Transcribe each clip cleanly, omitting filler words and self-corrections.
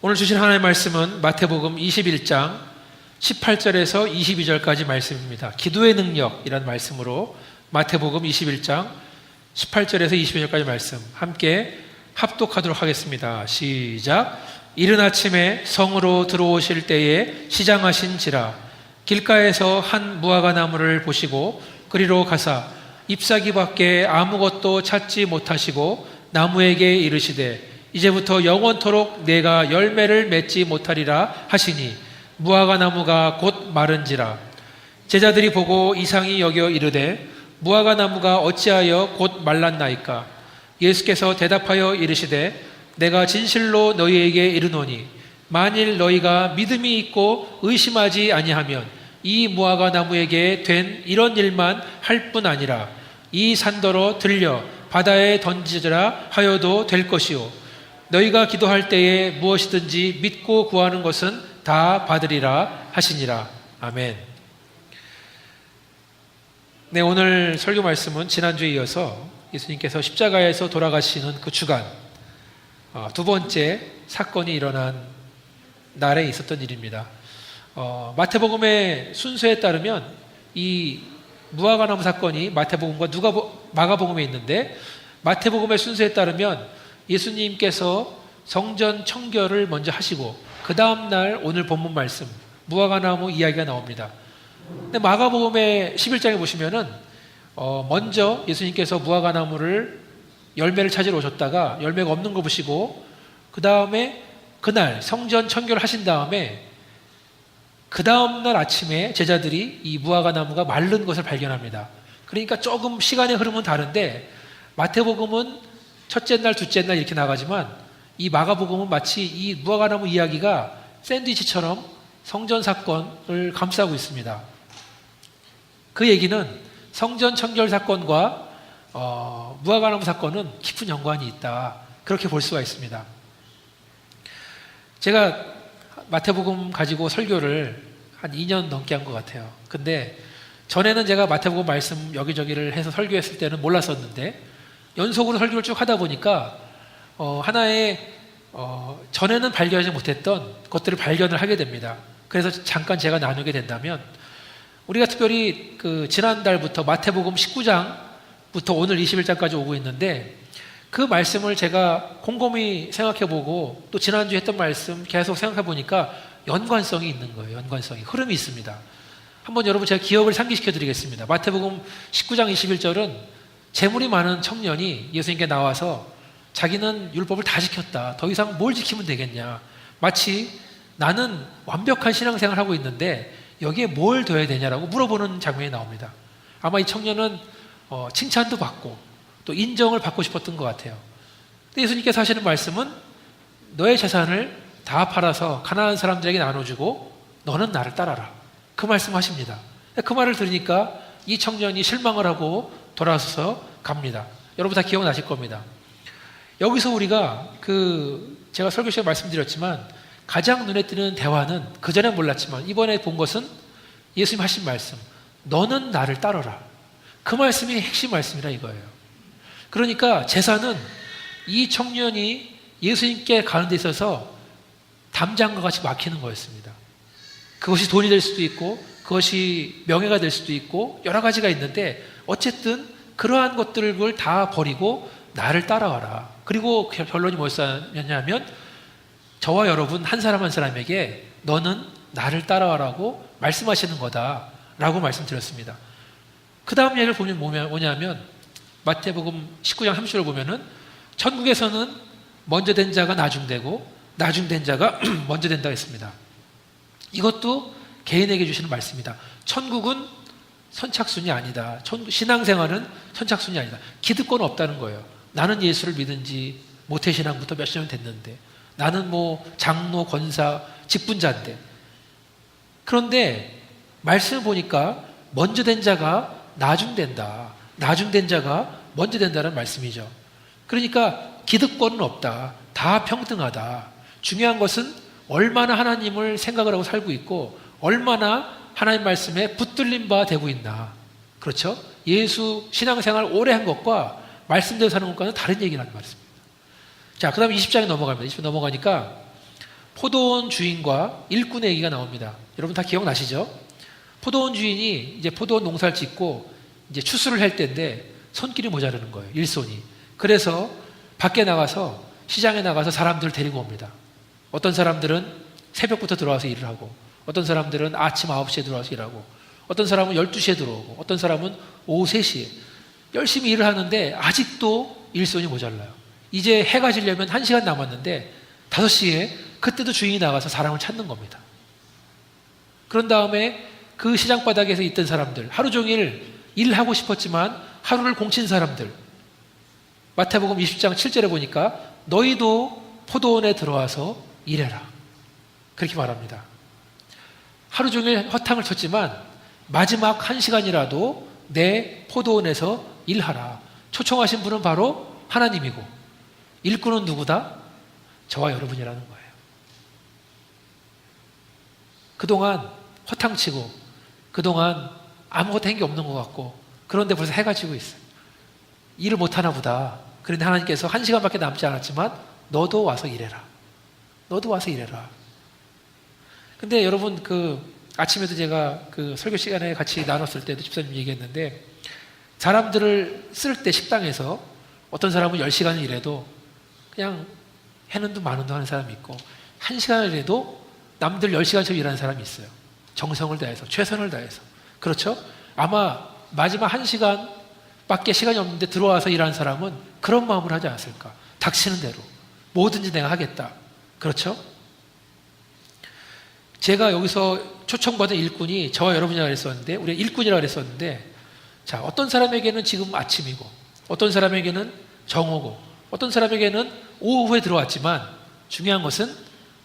오늘 주신 하나님의 말씀은 마태복음 21장 18절에서 22절까지 말씀입니다. 기도의 능력이라는 말씀으로 마태복음 21장 18절에서 22절까지 말씀 함께 합독하도록 하겠습니다. 시작. 이른 아침에 성으로 들어오실 때에 시장하신지라 길가에서 한 무화과 나무를 보시고 그리로 가사 잎사귀 밖에 아무것도 찾지 못하시고 나무에게 이르시되 이제부터 영원토록 내가 열매를 맺지 못하리라 하시니 무화과 나무가 곧 마른지라. 제자들이 보고 이상히 여겨 이르되 무화과 나무가 어찌하여 곧 말랐나이까. 예수께서 대답하여 이르시되 내가 진실로 너희에게 이르노니 만일 너희가 믿음이 있고 의심하지 아니하면 이 무화과 나무에게 된 이런 일만 할 뿐 아니라 이 산더러 들려 바다에 던지라 하여도 될 것이요 너희가 기도할 때에 무엇이든지 믿고 구하는 것은 다 받으리라 하시니라. 아멘. 네, 오늘 설교 말씀은 지난주에 이어서 예수님께서 십자가에서 돌아가시는 그 주간 두 번째 사건이 일어난 날에 있었던 일입니다. 마태복음의 순서에 따르면 이 무화과 나무 사건이 마태복음과 마가복음에 있는데 마태복음의 순서에 따르면 예수님께서 성전 청결을 먼저 하시고 그 다음날 오늘 본문 말씀 무화과 나무 이야기가 나옵니다. 근데 마가복음의 11장에 보시면은 먼저 예수님께서 무화과 나무를 열매를 찾으러 오셨다가 열매가 없는 거 보시고 그 다음에 그날 성전 청결을 하신 다음에 그 다음날 아침에 제자들이 이 무화과 나무가 마른 것을 발견합니다. 그러니까 조금 시간의 흐름은 다른데 마태복음은 첫째 날, 둘째 날 이렇게 나가지만 이 마가복음은 마치 이 무화과나무 이야기가 샌드위치처럼 성전 사건을 감싸고 있습니다. 그 얘기는 성전 청결 사건과 무화과나무 사건은 깊은 연관이 있다. 그렇게 볼 수가 있습니다. 제가 마태복음 가지고 설교를 한 2년 넘게 한 것 같아요. 근데 전에는 제가 마태복음 말씀 여기저기를 해서 설교했을 때는 몰랐었는데 연속으로 설교를 쭉 하다 보니까 하나의 전에는 발견하지 못했던 것들을 발견을 하게 됩니다. 그래서 잠깐 제가 나누게 된다면 우리가 특별히 그 지난달부터 마태복음 19장부터 오늘 21장까지 오고 있는데 그 말씀을 제가 곰곰이 생각해보고 또 지난주에 했던 말씀 계속 생각해보니까 연관성이 있는 거예요. 연관성이 흐름이 있습니다. 한번 여러분 제가 기억을 상기시켜 드리겠습니다. 마태복음 19장 21절은 재물이 많은 청년이 예수님께 나와서 자기는 율법을 다 지켰다. 더 이상 뭘 지키면 되겠냐. 마치 나는 완벽한 신앙생활을 하고 있는데 여기에 뭘 더해야 되냐라고 물어보는 장면이 나옵니다. 아마 이 청년은 칭찬도 받고 또 인정을 받고 싶었던 것 같아요. 근데 예수님께서 하시는 말씀은 너의 재산을 다 팔아서 가난한 사람들에게 나눠주고 너는 나를 따라라. 그 말씀하십니다. 그 말을 들으니까 이 청년이 실망을 하고 돌아서서 갑니다. 여러분 다 기억나실 겁니다. 여기서 우리가 제가 설교 시간에 말씀드렸지만 가장 눈에 띄는 대화는 그전에 몰랐지만 이번에 본 것은 예수님 하신 말씀 너는 나를 따르라. 그 말씀이 핵심 말씀이라 이거예요. 그러니까 제사는 이 청년이 예수님께 가는 데 있어서 담장과 같이 막히는 거였습니다. 그것이 돈이 될 수도 있고 그것이 명예가 될 수도 있고 여러 가지가 있는데 어쨌든 그러한 것들을 다 버리고 나를 따라와라. 그리고 결론이 뭐였냐면 저와 여러분 한 사람 한 사람에게 너는 나를 따라와라고 말씀하시는 거다라고 말씀드렸습니다. 그 다음 얘기를 보면 뭐냐면 마태복음 19장 30절을 보면은 천국에서는 먼저 된 자가 나중되고 나중된 자가 먼저 된다 했습니다. 이것도 개인에게 주시는 말씀입니다. 천국은 선착순이 아니다. 신앙생활은 선착순이 아니다. 기득권 없다는 거예요. 나는 예수를 믿은 지 모태신앙부터 몇십 년 됐는데 나는 장로, 권사, 직분자인데 그런데 말씀을 보니까 먼저 된 자가 나중된다. 나중된 자가 먼저 된다는 말씀이죠. 그러니까 기득권은 없다. 다 평등하다. 중요한 것은 얼마나 하나님을 생각을 하고 살고 있고 얼마나 하나님 말씀에 붙들린 바 되고 있나. 그렇죠? 예수 신앙생활 오래 한 것과 말씀대로 사는 것과는 다른 얘기라는 말씀입니다. 자, 그 다음에 20장에 넘어갑니다. 20장 넘어가니까 포도원 주인과 일꾼의 얘기가 나옵니다. 여러분 다 기억나시죠? 포도원 주인이 이제 포도원 농사를 짓고 이제 추수를 할 때인데 손길이 모자라는 거예요. 일손이. 그래서 밖에 나가서 시장에 나가서 사람들을 데리고 옵니다. 어떤 사람들은 새벽부터 들어와서 일을 하고, 어떤 사람들은 아침 9시에 들어와서 일하고, 어떤 사람은 12시에 들어오고, 어떤 사람은 오후 3시에 열심히 일을 하는데 아직도 일손이 모자라요. 이제 해가 지려면 1시간 남았는데 5시에 그때도 주인이 나가서 사람을 찾는 겁니다. 그런 다음에 그 시장 바닥에서 있던 사람들, 하루 종일 일하고 싶었지만 하루를 공친 사람들, 마태복음 20장 7절에 보니까 너희도 포도원에 들어와서 일해라, 그렇게 말합니다. 하루 종일 허탕을 쳤지만 마지막 1시간이라도 내 포도원에서 일하라. 초청하신 분은 바로 하나님이고 일꾼은 누구다? 저와 여러분이라는 거예요. 그동안 허탕치고 그동안 아무것도 한 게 없는 것 같고, 그런데 벌써 해가 지고 있어요. 일을 못하나 보다. 그런데 하나님께서 1시간밖에 남지 않았지만 너도 와서 일해라. 너도 와서 일해라. 근데 여러분, 아침에도 제가 설교 시간에 같이 나눴을 때도 집사님 얘기했는데, 사람들을 쓸 때 식당에서 어떤 사람은 10시간을 일해도 그냥 해는 돈 마는 돈 하는 사람이 있고, 1시간을 일해도 남들 10시간처럼 일하는 사람이 있어요. 정성을 다해서, 최선을 다해서. 그렇죠? 아마 마지막 1시간밖에 시간이 없는데 들어와서 일하는 사람은 그런 마음을 하지 않았을까? 닥치는 대로 뭐든지 내가 하겠다. 그렇죠? 제가 여기서 초청받은 일꾼이 저와 여러분이라고 그랬었는데, 우리가 일꾼이라고 그랬었는데, 자, 어떤 사람에게는 지금 아침이고, 어떤 사람에게는 정오고, 어떤 사람에게는 오후에 들어왔지만 중요한 것은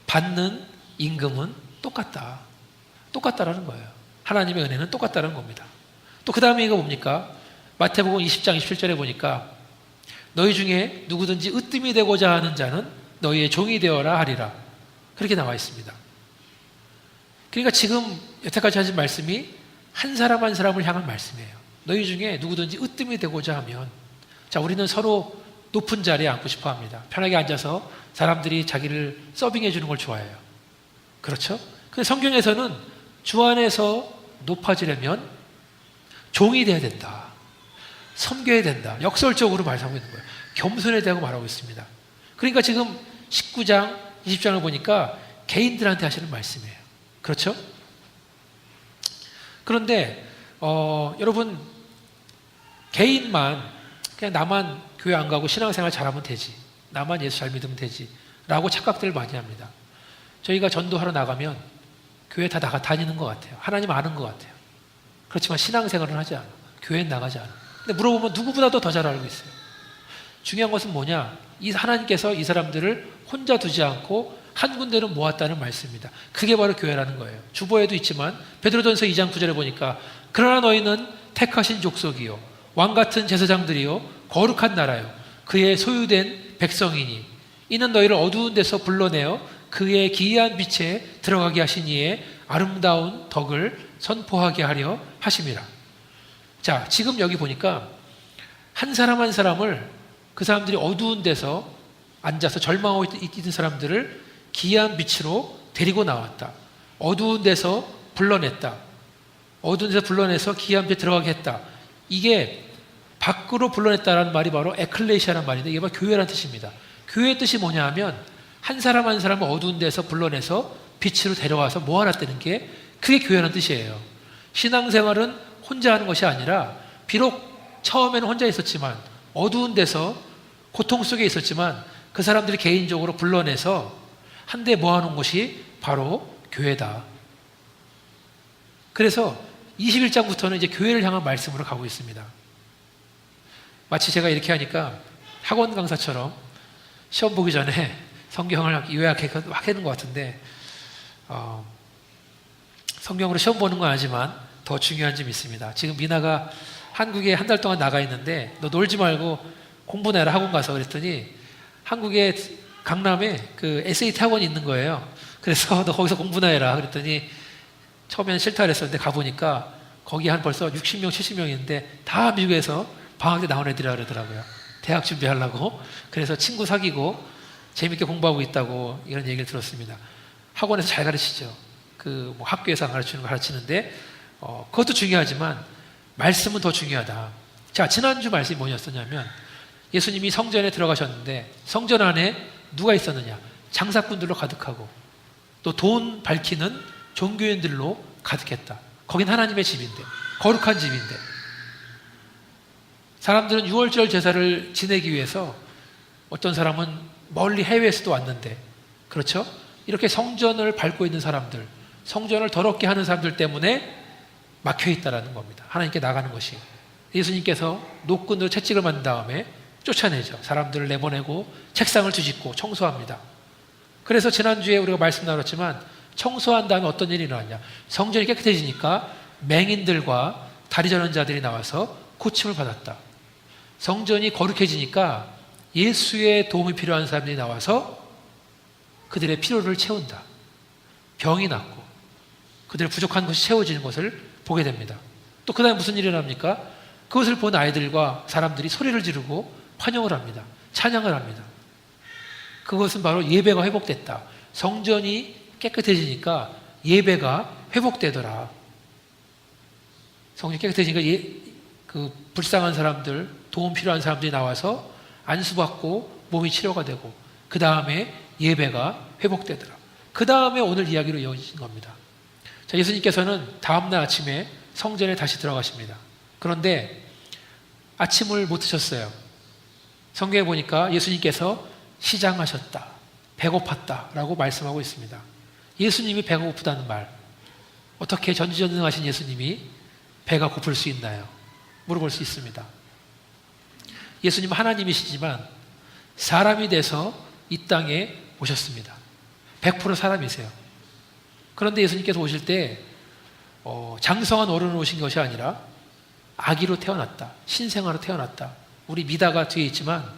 받는 임금은 똑같다. 똑같다라는 거예요. 하나님의 은혜는 똑같다는 겁니다. 또 그 다음에 이거 뭡니까? 마태복음 20장 27절에 보니까 너희 중에 누구든지 으뜸이 되고자 하는 자는 너희의 종이 되어라 하리라. 그렇게 나와 있습니다. 그러니까 지금 여태까지 하신 말씀이 한 사람 한 사람을 향한 말씀이에요. 너희 중에 누구든지 으뜸이 되고자 하면, 자, 우리는 서로 높은 자리에 앉고 싶어 합니다. 편하게 앉아서 사람들이 자기를 서빙해 주는 걸 좋아해요. 그렇죠? 근데 성경에서는 주 안에서 높아지려면 종이 돼야 된다. 섬겨야 된다. 역설적으로 말하고 있는 거예요. 겸손에 대하고 말하고 있습니다. 그러니까 지금 19장, 20장을 보니까 개인들한테 하시는 말씀이에요. 그렇죠? 그런데 여러분, 개인만 그냥 나만 교회 안 가고 신앙생활 잘하면 되지, 나만 예수 잘 믿으면 되지 라고 착각들을 많이 합니다. 저희가 전도하러 나가면 교회 다 다니는 것 같아요. 하나님 아는 것 같아요. 그렇지만 신앙생활은 하지 않아. 교회는 나가지 않아. 근데 물어보면 누구보다도 더 잘 알고 있어요. 중요한 것은 뭐냐? 이 하나님께서 이 사람들을 혼자 두지 않고 한 군데로 모았다는 말씀입니다. 그게 바로 교회라는 거예요. 주보에도 있지만 베드로전서 2장 9절에 보니까 그러나 너희는 택하신 족속이요 왕같은 제사장들이요 거룩한 나라요 그의 소유된 백성이니 이는 너희를 어두운 데서 불러내어 그의 기이한 빛에 들어가게 하신 이의 아름다운 덕을 선포하게 하려 하심이라. 자, 지금 여기 보니까 한 사람 한 사람을, 그 사람들이 어두운 데서 앉아서 절망하고 있는 사람들을 기이한 빛으로 데리고 나왔다. 어두운 데서 불러냈다. 어두운 데서 불러내서 기이한 빛에 들어가게 했다. 이게 밖으로 불러냈다라는 말이 바로 에클레시아라는 말인데, 이게 바로 교회라는 뜻입니다. 교회의 뜻이 뭐냐 하면 한 사람 한 사람을 어두운 데서 불러내서 빛으로 데려와서 모아놨다는 게, 그게 교회라는 뜻이에요. 신앙생활은 혼자 하는 것이 아니라, 비록 처음에는 혼자 있었지만 어두운 데서 고통 속에 있었지만 그 사람들이 개인적으로 불러내서 한데 모아놓은 것이 바로 교회다. 그래서 21장부터는 이제 교회를 향한 말씀으로 가고 있습니다. 마치 제가 이렇게 하니까 학원 강사처럼 시험 보기 전에 성경을 요약하는 것 같은데, 성경으로 시험 보는 건 아니지만 더 중요한 점이 있습니다. 지금 미나가 한국에 한 달 동안 나가 있는데 너 놀지 말고 공부나 해라, 학원 가서. 그랬더니 한국에 강남에 그 SAT 학원이 있는 거예요. 그래서 너 거기서 공부나 해라 그랬더니 처음에는 싫다 그랬었는데 가보니까 거기 한 벌써 60명, 70명인데 다 미국에서 방학 때 나온 애들이라 그러더라고요. 대학 준비하려고. 그래서 친구 사귀고 재밌게 공부하고 있다고 이런 얘기를 들었습니다. 학원에서 잘 가르치죠. 뭐 학교에서 안 가르치는 거 가르치는데 그것도 중요하지만 말씀은 더 중요하다. 자, 지난주 말씀이 뭐였었냐면 예수님이 성전에 들어가셨는데 성전 안에 누가 있었느냐? 장사꾼들로 가득하고 또 돈 밝히는 종교인들로 가득했다. 거긴 하나님의 집인데, 거룩한 집인데, 사람들은 유월절 제사를 지내기 위해서 어떤 사람은 멀리 해외에서도 왔는데, 그렇죠? 이렇게 성전을 밟고 있는 사람들, 성전을 더럽게 하는 사람들 때문에 막혀 있다라는 겁니다. 하나님께 나가는 것이. 예수님께서 노끈으로 채찍을 만든 다음에 쫓아내죠. 사람들을 내보내고 책상을 뒤집고 청소합니다. 그래서 지난주에 우리가 말씀 나눴지만 청소한 다음에 어떤 일이 일어났냐? 성전이 깨끗해지니까 맹인들과 다리 저는 자들이 나와서 고침을 받았다. 성전이 거룩해지니까 예수의 도움이 필요한 사람들이 나와서 그들의 필요를 채운다. 병이 낫고 그들의 부족한 것이 채워지는 것을 보게 됩니다. 또 그 다음에 무슨 일이 일어납니까? 그것을 본 아이들과 사람들이 소리를 지르고 환영을 합니다. 찬양을 합니다. 그것은 바로 예배가 회복됐다. 성전이 깨끗해지니까 예배가 회복되더라. 성전이 깨끗해지니까 불쌍한 사람들, 도움 필요한 사람들이 나와서 안수받고 몸이 치료가 되고 그 다음에 예배가 회복되더라. 그 다음에 오늘 이야기로 이어진 겁니다. 자, 예수님께서는 다음날 아침에 성전에 다시 들어가십니다. 그런데 아침을 못 드셨어요. 성경에 보니까 예수님께서 시장하셨다, 배고팠다 라고 말씀하고 있습니다. 예수님이 배가 고프다는 말, 어떻게 전지전능하신 예수님이 배가 고플 수 있나요? 물어볼 수 있습니다. 예수님은 하나님이시지만 사람이 돼서 이 땅에 오셨습니다. 100% 사람이세요. 그런데 예수님께서 오실 때 장성한 어른으로 오신 것이 아니라 아기로 태어났다. 신생아로 태어났다. 우리 미다가 뒤에 있지만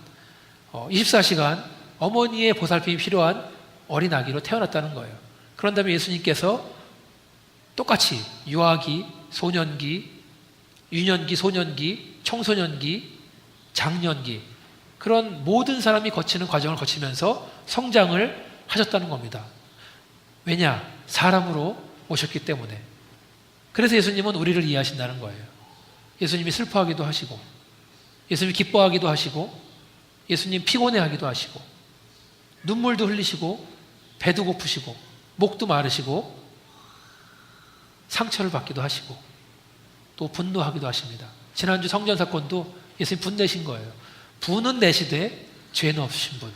24시간 어머니의 보살핌이 필요한 어린 아기로 태어났다는 거예요. 그런 다음에 예수님께서 똑같이 유아기, 소년기, 유년기, 소년기, 청소년기, 장년기 그런 모든 사람이 거치는 과정을 거치면서 성장을 하셨다는 겁니다. 왜냐? 사람으로 오셨기 때문에. 그래서 예수님은 우리를 이해하신다는 거예요. 예수님이 슬퍼하기도 하시고 예수님이 기뻐하기도 하시고 예수님 피곤해하기도 하시고 눈물도 흘리시고 배도 고프시고 목도 마르시고 상처를 받기도 하시고 또 분노하기도 하십니다. 지난주 성전 사건도 예수님 분내신 거예요. 분은 내시되 죄는 없으신 분.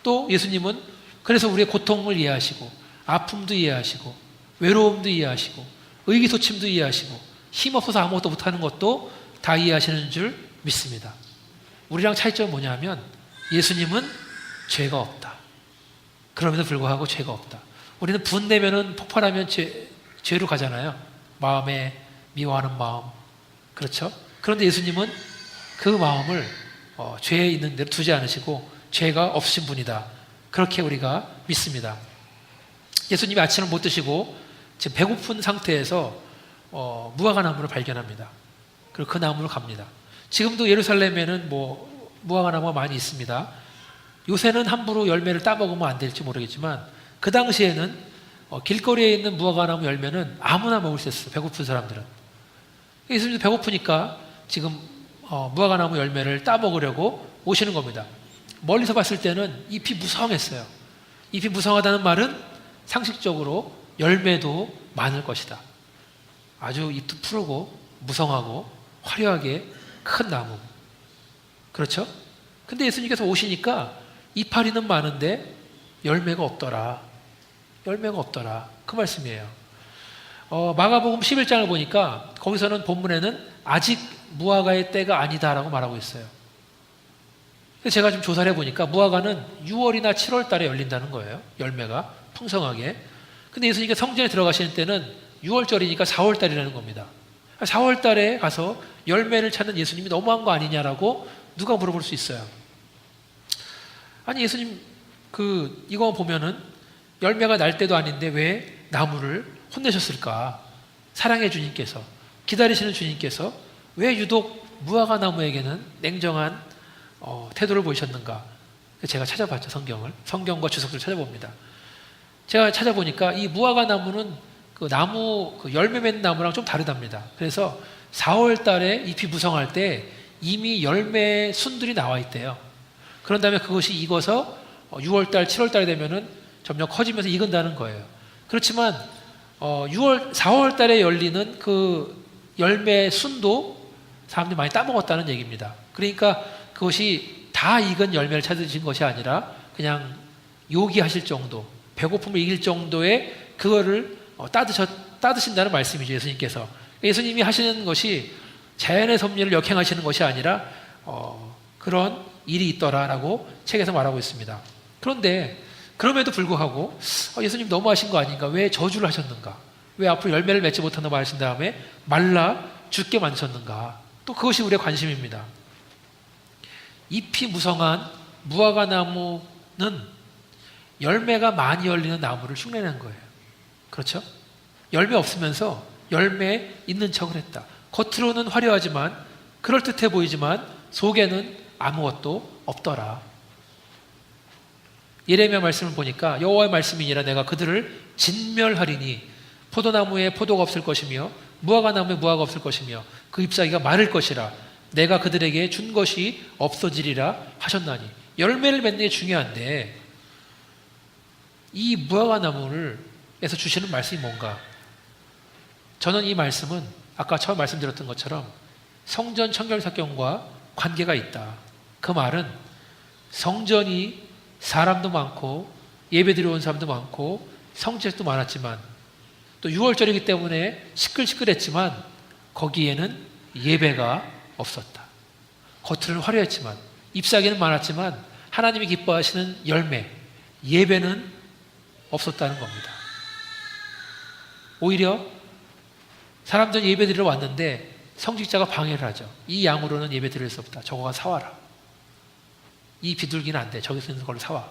또 예수님은 그래서 우리의 고통을 이해하시고 아픔도 이해하시고 외로움도 이해하시고 의기소침도 이해하시고 힘없어서 아무것도 못하는 것도 다 이해하시는 줄 믿습니다. 우리랑 차이점은 뭐냐면 예수님은 죄가 없다. 그럼에도 불구하고 죄가 없다. 우리는 분내면은 폭발하면 죄로 가잖아요. 마음에 미워하는 마음. 그렇죠? 그런데 예수님은 그 마음을 죄에 있는 대로 두지 않으시고 죄가 없으신 분이다. 그렇게 우리가 믿습니다. 예수님이 아침을 못 드시고 지금 배고픈 상태에서 무화과 나무를 발견합니다. 그리고 그 나무로 갑니다. 지금도 예루살렘에는 무화과 나무가 많이 있습니다. 요새는 함부로 열매를 따먹으면 안 될지 모르겠지만 그 당시에는 길거리에 있는 무화과 나무 열매는 아무나 먹을 수 있었어요. 배고픈 사람들은. 예수님도 배고프니까 지금 무화과 나무 열매를 따먹으려고 오시는 겁니다. 멀리서 봤을 때는 잎이 무성했어요. 잎이 무성하다는 말은 상식적으로 열매도 많을 것이다. 아주 잎도 푸르고 무성하고 화려하게 큰 나무. 그렇죠? 근데 예수님께서 오시니까 이파리는 많은데 열매가 없더라. 열매가 없더라. 그 말씀이에요. 마가복음 11장을 보니까 거기서는 본문에는 아직 무화과의 때가 아니다라고 말하고 있어요. 그래서 제가 좀 조사를 해보니까 무화과는 6월이나 7월 달에 열린다는 거예요. 열매가 풍성하게. 근데 예수님께서 성전에 들어가시는 때는 6월절이니까 4월 달이라는 겁니다. 4월 달에 가서 열매를 찾는 예수님이 너무한 거 아니냐라고 누가 물어볼 수 있어요. 아니 예수님 이거 보면은 열매가 날 때도 아닌데 왜 나무를 혼내셨을까? 사랑의 주님께서, 기다리시는 주님께서 왜 유독 무화과 나무에게는 냉정한 태도를 보이셨는가? 제가 찾아봤죠. 성경과 주석들을 찾아봅니다. 제가 찾아보니까 이 무화과 나무는 그 나무, 그 열매 맺는 나무랑 좀 다르답니다. 그래서 4월 달에 잎이 무성할 때 이미 열매 순들이 나와 있대요. 그런 다음에 그것이 익어서 6월 달, 7월 달 되면은 점점 커지면서 익은다는 거예요. 그렇지만 4월 달에 열리는 그 열매 순도 사람들이 많이 따먹었다는 얘기입니다. 그러니까 그것이 다 익은 열매를 찾으신 것이 아니라 그냥 요기하실 정도, 배고픔을 이길 정도의 그거를 따드신다는 말씀이죠. 예수님께서. 예수님이 하시는 것이 자연의 섭리를 역행하시는 것이 아니라 그런 일이 있더라라고 책에서 말하고 있습니다. 그런데 그럼에도 불구하고 예수님 너무하신 거 아닌가? 왜 저주를 하셨는가? 왜 앞으로 열매를 맺지 못한다고 말하신 다음에 말라 죽게 만드셨는가? 또 그것이 우리의 관심입니다. 잎이 무성한 무화과 나무는 열매가 많이 열리는 나무를 흉내낸 거예요. 그렇죠? 열매 없으면서 열매 있는 척을 했다. 겉으로는 화려하지만 그럴듯해 보이지만 속에는 아무것도 없더라. 예레미야 말씀을 보니까 여호와의 말씀이니라 내가 그들을 진멸하리니 포도나무에 포도가 없을 것이며 무화과 나무에 무화과 없을 것이며 그 잎사귀가 마를 것이라 내가 그들에게 준 것이 없어지리라 하셨나니. 열매를 맺는 게 중요한데 이 무화과 나무에서 주시는 말씀이 뭔가? 저는 이 말씀은 아까 처음 말씀드렸던 것처럼 성전 청결사경과 관계가 있다. 그 말은 성전이 사람도 많고 예배드리러 온 사람도 많고 성지도 많았지만 또 6월절이기 때문에 시끌시끌했지만 거기에는 예배가 없었다. 겉으로는 화려했지만 잎사귀는 많았지만 하나님이 기뻐하시는 열매, 예배는 없었다는 겁니다. 오히려 사람들이 예배드리러 왔는데 성직자가 방해를 하죠. 이 양으로는 예배드릴 수 없다. 저거가 사와라. 이 비둘기는 안 돼. 저기서 있는 걸로 사와.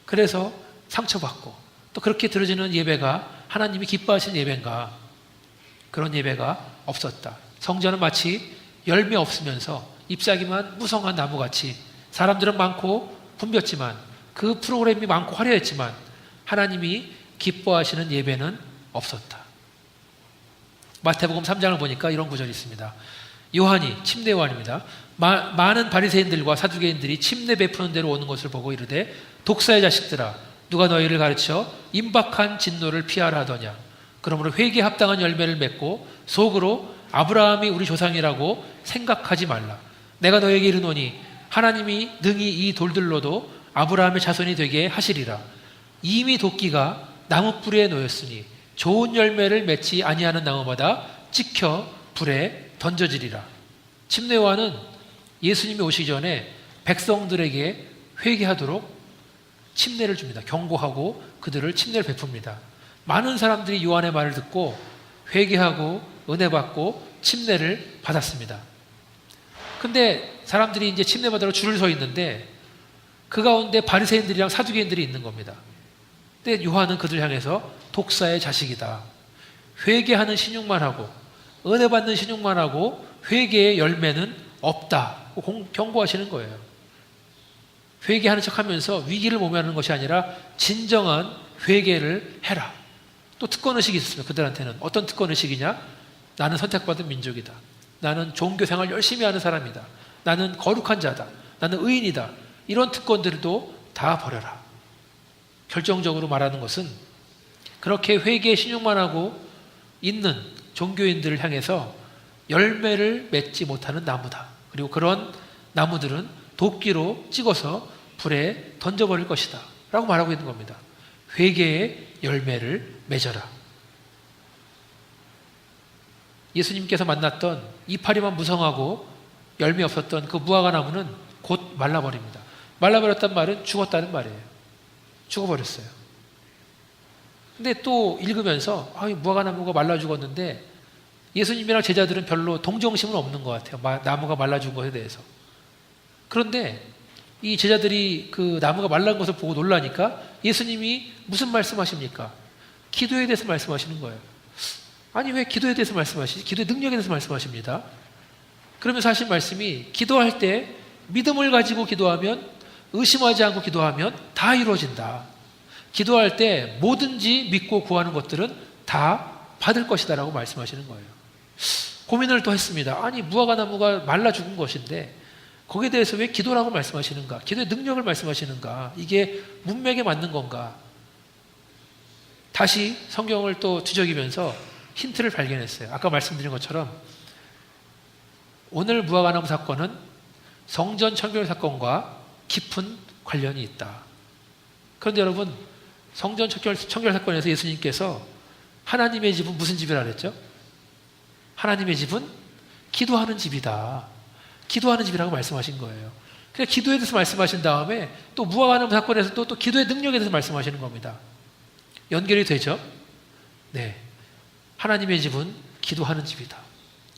그래서 상처받고 또 그렇게 들어지는 예배가 하나님이 기뻐하시는 예배인가? 그런 예배가 없었다. 성전은 마치 열매 없으면서 잎사귀만 무성한 나무같이 사람들은 많고 붐볐지만 그 프로그램이 많고 화려했지만 하나님이 기뻐하시는 예배는 없었다. 마태복음 3장을 보니까 이런 구절이 있습니다. 요한이, 침례 요한입니다. 많은 바리새인들과 사두개인들이 침례 베푸는 대로 오는 것을 보고 이르되 독사의 자식들아 누가 너희를 가르쳐 임박한 진노를 피하라 하더냐. 그러므로 회개에 합당한 열매를 맺고 속으로 아브라함이 우리 조상이라고 생각하지 말라. 내가 너에게 이르노니 하나님이 능히 이 돌들로도 아브라함의 자손이 되게 하시리라. 이미 도끼가 나무 뿌리에 놓였으니 좋은 열매를 맺지 아니하는 나무마다 찍혀 불에 던져지리라. 침례 요한은 예수님이 오시기 전에 백성들에게 회개하도록 침례를 줍니다. 경고하고 그들을 침례를 베풉니다. 많은 사람들이 요한의 말을 듣고 회개하고 은혜 받고 침례를 받았습니다. 근데 사람들이 이제 침례 받으러 줄을 서 있는데 그 가운데 바리새인들이랑 사두개인들이 있는 겁니다. 근데 요한은 그들 향해서 독사의 자식이다. 회개하는 신용만 하고 은혜 받는 신용만 하고 회개의 열매는 없다. 경고하시는 거예요. 회개하는 척하면서 위기를 모면하는 것이 아니라 진정한 회개를 해라. 또 특권의식이 있었습니다. 그들한테는 어떤 특권의식이냐? 나는 선택받은 민족이다. 나는 종교생활 열심히 하는 사람이다. 나는 거룩한 자다. 나는 의인이다. 이런 특권들도 다 버려라. 결정적으로 말하는 것은 그렇게 회개의 신용만 하고 있는 종교인들을 향해서 열매를 맺지 못하는 나무다. 그리고 그런 나무들은 도끼로 찍어서 불에 던져버릴 것이다. 라고 말하고 있는 겁니다. 회개의 열매를 맺어라. 예수님께서 만났던 이파리만 무성하고 열매 없었던 그 무화과 나무는 곧 말라버립니다. 말라버렸단 말은 죽었다는 말이에요. 죽어버렸어요. 근데 또 읽으면서 무화과 나무가 말라 죽었는데 예수님이랑 제자들은 별로 동정심은 없는 것 같아요. 나무가 말라 죽은 것에 대해서. 그런데 이 제자들이 그 나무가 말란 것을 보고 놀라니까 예수님이 무슨 말씀하십니까? 기도에 대해서 말씀하시는 거예요. 아니 왜 기도에 대해서 말씀하시지? 기도의 능력에 대해서 말씀하십니다. 그러면서 하신 말씀이 기도할 때 믿음을 가지고 기도하면 의심하지 않고 기도하면 다 이루어진다. 기도할 때 뭐든지 믿고 구하는 것들은 다 받을 것이다 라고 말씀하시는 거예요. 고민을 또 했습니다. 아니 무화과 나무가 말라 죽은 것인데 거기에 대해서 왜 기도라고 말씀하시는가? 기도의 능력을 말씀하시는가? 이게 문맥에 맞는 건가? 다시 성경을 또 뒤적이면서 힌트를 발견했어요. 아까 말씀드린 것처럼 오늘 무화과 나무 사건은 성전 청결 사건과 깊은 관련이 있다. 그런데 여러분, 성전 청결 사건에서 예수님께서 하나님의 집은 무슨 집이라 그랬죠? 하나님의 집은 기도하는 집이다. 기도하는 집이라고 말씀하신 거예요. 그래서 기도에 대해서 말씀하신 다음에 또 무화과 나무 사건에서 또 기도의 능력에 대해서 말씀하시는 겁니다. 연결이 되죠? 네. 하나님의 집은 기도하는 집이다.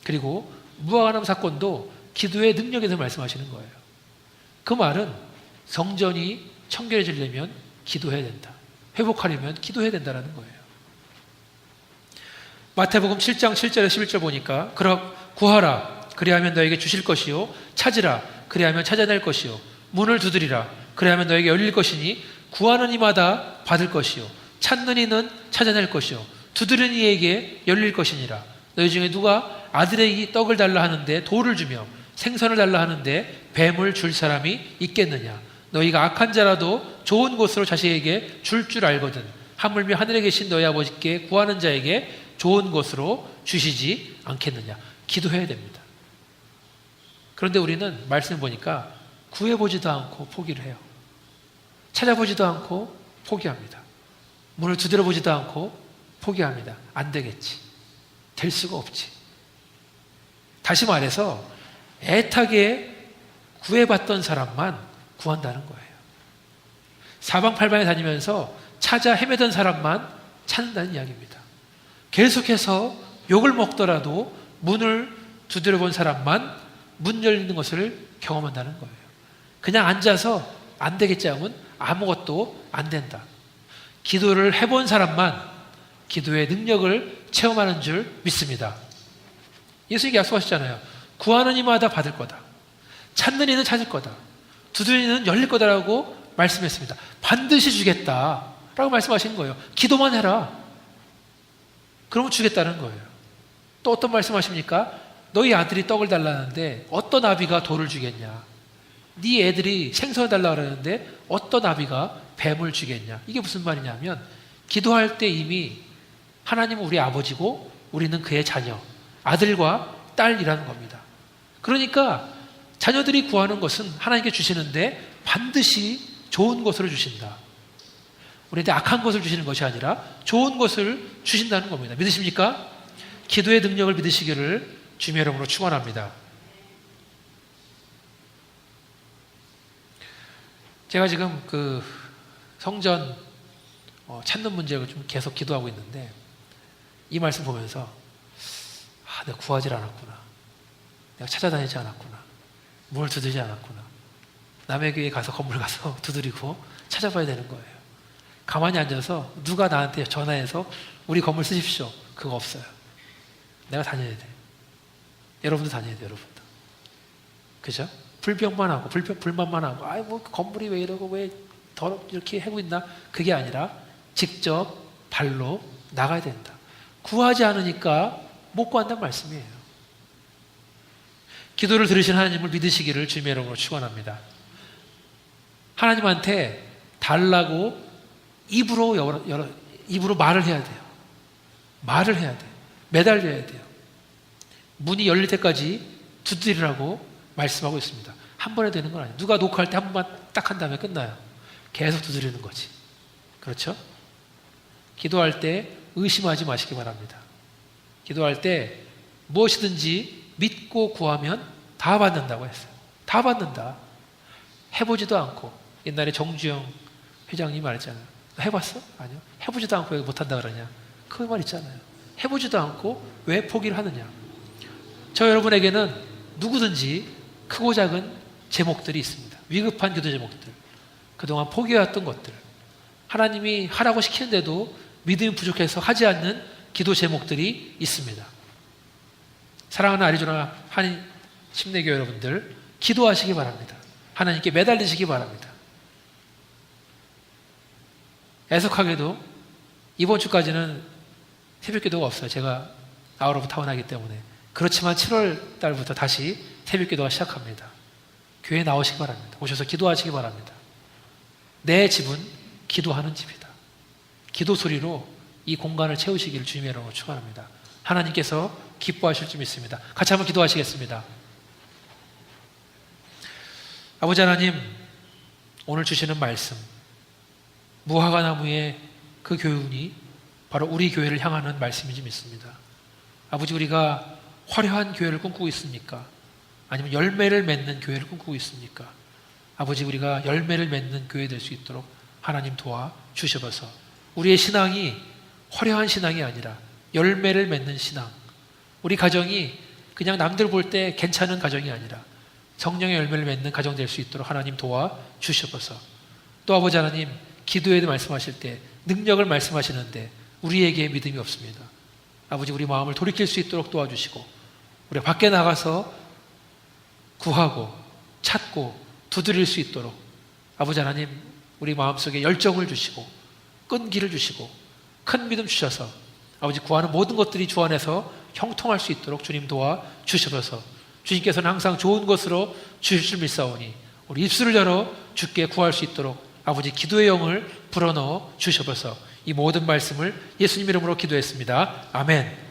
그리고 무화과 나무 사건도 기도의 능력에 대해서 말씀하시는 거예요. 그 말은 성전이 청결해지려면 기도해야 된다. 회복하려면 기도해야 된다는 거예요. 마태복음 7장 7절에서 11절 보니까 구하라 그리하면 너에게 주실 것이요 찾으라 그리하면 찾아낼 것이요 문을 두드리라 그리하면 너에게 열릴 것이니 구하는 이마다 받을 것이요 찾는 이는 찾아낼 것이요 두드리는 이에게 열릴 것이니라. 너희 중에 누가 아들에게 떡을 달라 하는데 돌을 주며 생선을 달라 하는데 뱀을 줄 사람이 있겠느냐. 너희가 악한 자라도 좋은 곳으로 자식에게 줄 알거든 하물며 하늘에 계신 너희 아버지께 구하는 자에게 좋은 곳으로 주시지 않겠느냐. 기도해야 됩니다. 그런데 우리는 말씀 보니까 구해보지도 않고 포기를 해요. 찾아보지도 않고 포기합니다. 문을 두드려보지도 않고 포기합니다. 안 되겠지. 될 수가 없지. 다시 말해서 애타게 구해봤던 사람만 구한다는 거예요. 사방팔방에 다니면서 찾아 헤매던 사람만 찾는다는 이야기입니다. 계속해서 욕을 먹더라도 문을 두드려본 사람만 문 열리는 것을 경험한다는 거예요. 그냥 앉아서 안 되겠지 하면 아무것도 안 된다. 기도를 해본 사람만 기도의 능력을 체험하는 줄 믿습니다. 예수님이 약속하셨잖아요. 구하는 이마다 받을 거다. 찾는 이는 찾을 거다. 두드리는 이는 열릴 거다라고 말씀했습니다. 반드시 주겠다라고 말씀하시는 거예요. 기도만 해라. 그러면 주겠다는 거예요. 또 어떤 말씀하십니까? 너희 아들이 떡을 달라는데 어떤 아비가 돌을 주겠냐? 네 애들이 생선을 달라고 그러는데 어떤 아비가 뱀을 주겠냐? 이게 무슨 말이냐면 기도할 때 이미 하나님은 우리 아버지고 우리는 그의 자녀, 아들과 딸이라는 겁니다. 그러니까 자녀들이 구하는 것은 하나님께 주시는데 반드시 좋은 것으로 주신다. 우리한테 악한 것을 주시는 것이 아니라 좋은 것을 주신다는 겁니다. 믿으십니까? 기도의 능력을 믿으시기를 주님의 이름으로 축원합니다. 제가 지금 그 성전 찾는 문제를 좀 계속 기도하고 있는데 이 말씀 보면서 내가 구하지 않았구나. 내가 찾아다니지 않았구나. 문을 두드리지 않았구나. 남의 교회에 가서 건물 가서 두드리고 찾아봐야 되는 거예요. 가만히 앉아서 누가 나한테 전화해서 우리 건물 쓰십시오. 그거 없어요. 내가 다녀야 돼. 여러분도 다녀야 돼요. 여러분도. 그죠? 불평만 하고 불만만 하고 뭐 건물이 왜 이러고 왜 이렇게 하고 있나? 그게 아니라 직접 발로 나가야 된다. 구하지 않으니까 못 구한다는 말씀이에요. 기도를 들으신 하나님을 믿으시기를 주님의 이름으로 축원합니다. 하나님한테 달라고 입으로 말을 해야 돼요. 말을 해야 돼요. 매달려야 돼요. 문이 열릴 때까지 두드리라고 말씀하고 있습니다. 한 번에 되는 건 아니에요. 누가 녹화할 때 한 번만 딱 한 다음에 끝나요. 계속 두드리는 거지. 그렇죠? 기도할 때 의심하지 마시기 바랍니다. 기도할 때 무엇이든지 믿고 구하면 다 받는다고 했어요. 다 받는다. 해보지도 않고 옛날에 정주영 회장님이 말했잖아요. 해봤어? 아니요. 해보지도 않고 왜 못한다 그러냐. 그 말 있잖아요. 해보지도 않고 왜 포기를 하느냐. 저 여러분에게는 누구든지 크고 작은 제목들이 있습니다. 위급한 기도 제목들. 그동안 포기해왔던 것들. 하나님이 하라고 시키는데도 믿음이 부족해서 하지 않는 기도 제목들이 있습니다. 사랑하는 아리조나 한인 침례교 여러분들, 기도하시기 바랍니다. 하나님께 매달리시기 바랍니다. 애석하게도 이번 주까지는 새벽 기도가 없어요. 제가 아웃 오브 타운 하기 때문에. 그렇지만 7월 달부터 다시 새벽 기도가 시작합니다. 교회에 나오시기 바랍니다. 오셔서 기도하시기 바랍니다. 내 집은 기도하는 집이다. 기도 소리로 이 공간을 채우시기를 주님의 이름으로 축원합니다. 하나님께서 기뻐하실 줄 믿습니다. 같이 한번 기도하시겠습니다. 아버지 하나님, 오늘 주시는 말씀, 무화과 나무의 그 교훈이 바로 우리 교회를 향하는 말씀인지 믿습니다. 아버지, 우리가 화려한 교회를 꿈꾸고 있습니까? 아니면 열매를 맺는 교회를 꿈꾸고 있습니까? 아버지, 우리가 열매를 맺는 교회 될 수 있도록 하나님 도와 주셔서 우리의 신앙이 화려한 신앙이 아니라 열매를 맺는 신앙, 우리 가정이 그냥 남들 볼 때 괜찮은 가정이 아니라 성령의 열매를 맺는 가정 될 수 있도록 하나님 도와 주셔서, 또 아버지 하나님, 기도에 말씀하실 때 능력을 말씀하시는데 우리에게 믿음이 없습니다. 아버지, 우리 마음을 돌이킬 수 있도록 도와주시고 우리가 밖에 나가서 구하고 찾고 두드릴 수 있도록 아버지 하나님, 우리 마음속에 열정을 주시고 끈기를 주시고 큰 믿음 주셔서 아버지, 구하는 모든 것들이 주 안에서 형통할 수 있도록 주님 도와 주셔서, 주님께서는 항상 좋은 것으로 주실 줄 믿사오니 우리 입술을 열어 주께 구할 수 있도록 아버지, 기도의 영을 불어넣어 주셔서 이 모든 말씀을 예수님 이름으로 기도했습니다. 아멘.